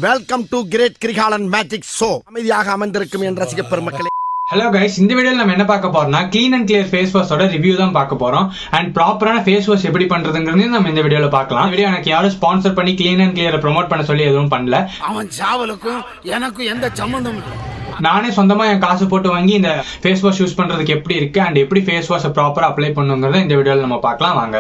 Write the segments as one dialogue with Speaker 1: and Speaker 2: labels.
Speaker 1: Welcome to great Kirikalan magic show. அமைதியாக அமர்ந்திருக்கும் என் ரசிக பெருமக்களே.
Speaker 2: ஹலோ கைஸ், இந்த வீடியோல நம்ம என்ன பார்க்க போறோம்னா க்ளீன் அண்ட் கிளியர் ஃபேஸ் வாஷோட ரிவ்யூ தான் பார்க்க போறோம். அண்ட் ப்ராப்பரான ஃபேஸ் வாஷ் எப்படி பண்றதுங்கிறது நம்ம இந்த வீடியோல பார்க்கலாம். வீடியோ எனக்கு யாரும் ஸ்பான்சர் பண்ணி க்ளீன் அண்ட் கிளியரை ப்ரோமோட் பண்ண சொல்லி எதுவும் பண்ணல.
Speaker 1: அவன் சாவலுக்கும் எனக்கும் எந்த சம்பந்தமும் இல்லை.
Speaker 2: நானே சொந்தமா என் காசு போட்டு வாங்கி இந்த ஃபேஸ் வாஷ் யூஸ் பண்றதுக்கு எப்படி இருக்கு அண்ட் எப்படி ஃபேஸ் வாஷை ப்ராப்பரா அப்ளை பண்ணுங்கிறத இந்த வீடியோல நம்ம பார்க்கலாம் வாங்க.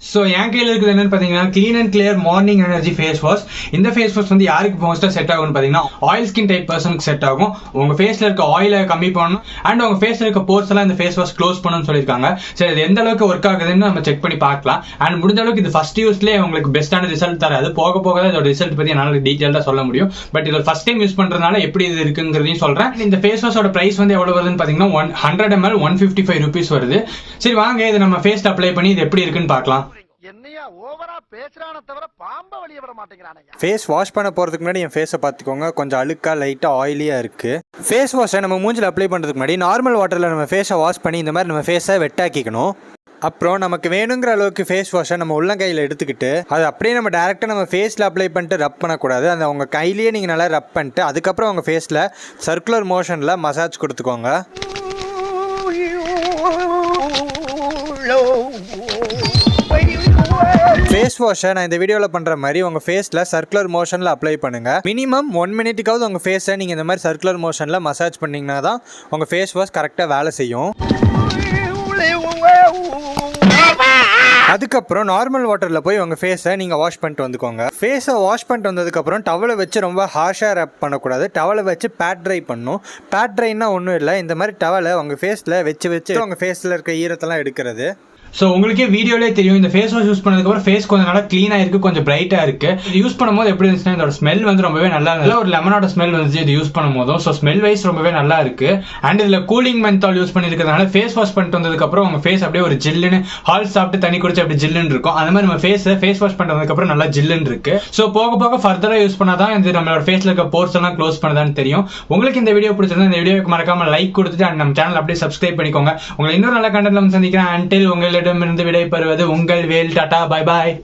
Speaker 2: ஸோ என் கையில் இருக்குது என்னன்னு பார்த்தீங்கன்னா clean and clear morning energy face wash. இந்த ஃபேஸ் வாஷ் வந்து யாருக்கு மோஸ்ட்டாக செட் ஆகும்னு பார்த்தீங்கன்னா ஆயில் ஸ்கின் டைப் பர்சனுக்கு செட் ஆகும். உங்கள் ஃபேஸில் இருக்க ஆயிலை கம்மி பண்ணணும் அண்ட் உங்கள் ஃபேஸில் இருக்க போர்ஸ் எல்லாம் இந்த ஃபேஸ் வாஷ் க்ளோஸ் பண்ணணும்னு சொல்லியிருக்காங்க. சரி, இது எந்த அளவுக்கு ஒர்க் ஆகுதுன்னு நம்ம செக் பண்ணி பார்க்கலாம். அண்ட் முடிஞ்ச அளவுக்கு இது ஃபர்ஸ்ட் யூஸ்லேயே உங்களுக்கு பெஸ்ட்டான ரிசல்ட் தராது. போக போக தான் இதோட ரிசல்ட் பற்றி என்னால் டீட்டெயிலாக சொல்ல முடியும். பட் இதோட ஃபர்ஸ்ட் டைம் யூஸ் பண்ணுறதுனால எப்படி இது இருக்குங்கிறதையும் சொல்கிறேன். இந்த ஃபேஸ் வாஷோட ப்ரைஸ் வந்து எவ்வளோ வருதுன்னு பார்த்தீங்கன்னா 100 ml 155 rupees வருது. சரி வாங்க, இது நம்ம ஃபேஸ்ல அப்ளை பண்ணி இது எப்படி இருக்குன்னு பார்க்கலாம்.
Speaker 3: ஃபேஸ் வாஷ் பண்ண போகிறதுக்கு முன்னாடி என் ஃபேஸை பார்த்துக்கோங்க, கொஞ்சம் அழுக்காக லைட்டாக ஆயிலியாக இருக்குது. ஃபேஸ் வாஷை நம்ம மூஞ்சில் அப்ளை பண்ணுறதுக்கு முன்னாடி நார்மல் வாட்டரில் நம்ம ஃபேஸை வாஷ் பண்ணி இந்த மாதிரி நம்ம ஃபேஸை வெட்டாக்கிக்கணும். அப்புறம் நமக்கு வேணுங்கிற அளவுக்கு ஃபேஸ் வாஷை நம்ம உள்ளங்கையில் எடுத்துக்கிட்டு அது அப்படியே நம்ம டேரெக்டாக நம்ம ஃபேஸில் அப்ளை பண்ணிட்டு ரப் பண்ணக்கூடாது. அந்த உங்கள் கையிலேயே நீங்கள் நல்லா ரப் பண்ணிட்டு அதுக்கப்புறம் உங்கள் ஃபேஸில் சர்க்குலர் மோஷனில் மசாஜ் கொடுத்துக்கோங்க. ஃபேஸ் வாஷை நான் இந்த வீடியோவில் பண்ணுற மாதிரி உங்கள் ஃபேஸில் சர்க்குலர் மோஷனில் அப்ளை பண்ணுங்கள். மினிமம் 1 மினிட்டுக்காவது உங்கள் ஃபேஸை நீங்கள் இந்த மாதிரி சர்க்குலர் மோஷனில் மசாஜ் பண்ணிங்கன்னா தான் உங்கள் ஃபேஸ் வாஷ் கரெக்டாக வேலை செய்யும். அதுக்கப்புறம் நார்மல் வாட்டரில் போய் உங்கள் ஃபேஸை நீங்கள் வாஷ் பண்ணிட்டு வந்துக்கோங்க. ஃபேஸை வாஷ் பண்ணிட்டு வந்ததுக்கப்புறம் டவலை வச்சு ரொம்ப ஹார்ஷாக ரப் பண்ணக்கூடாது. டவலை வச்சு பேட் ட்ரை பண்ணணும். பேட் ட்ரைன்னா ஒன்றும் இல்லை, இந்த மாதிரி டவலை உங்கள் ஃபேஸில் வச்சு உங்கள் ஃபேஸில் இருக்க ஈரத்தெல்லாம் எடுக்கிறது.
Speaker 2: ஸோ உங்களுக்கே வீடியோலே தெரியும், இந்த ஃபேஸ் வாஷ் யூஸ் பண்ணதுக்கப்புறம் ஃபேஸ் கொஞ்சம் நல்லா க்ளீனாக இருக்குது, கொஞ்சம் பிரைட்டாக இருக்குது. இது யூஸ் பண்ணும்போது எப்படி இருந்துச்சுன்னா இதோட ஸ்மெல் வந்து ரொம்பவே நல்லா இருந்தது. ஒரு லெமனோட ஸ்மெல் வந்துச்சு இது யூஸ் பண்ணும்போதும். ஸோ ஸ்மெல் வைஸ் ரொம்பவே நல்லா இருக்குது. அண்ட் இதில் கூலிங் மென்தால் யூஸ் பண்ணியிருக்கிறதுனால ஃபேஸ் வாஷ் பண்ணிட்டு வந்ததுக்கப்புறம் உங்கள் ஃபேஸ் அப்படியே ஒரு ஜில்லுன்னு ஹால் சாப்பிட்டு தண்ணி குடிச்சு அப்படி ஜில்லுன்னு இருக்கும். அந்த மாதிரி நம்ம ஃபேஸ் வாஷ் பண்ணதுக்கப்புறம் நல்லா ஜில்லுன்னு இருக்குது. ஸோ போக போக ஃபர்தராக யூஸ் பண்ணால் தான் இது நம்மளோட ஃபேஸில் இருக்க போர்ஸ் எல்லாம் க்ளோஸ் பண்ணதான்னு தெரியும். உங்களுக்கு இந்த வீடியோ பிடிச்சிருந்தா இந்த வீடியோக்கு மறக்காம லைக் கொடுத்துட்டு அண்ட் நம்ம சேனல் அப்படியே சப்ஸ்கிரைப் பண்ணிக்கோங்க. உங்களை இன்னொரு நல்ல கண்டென்ட்ல சந்திக்கிறேன். அன்டில் உங்களிடமிருந்து விடைபெறுவது உங்கள் வேல். Tata, bye bye.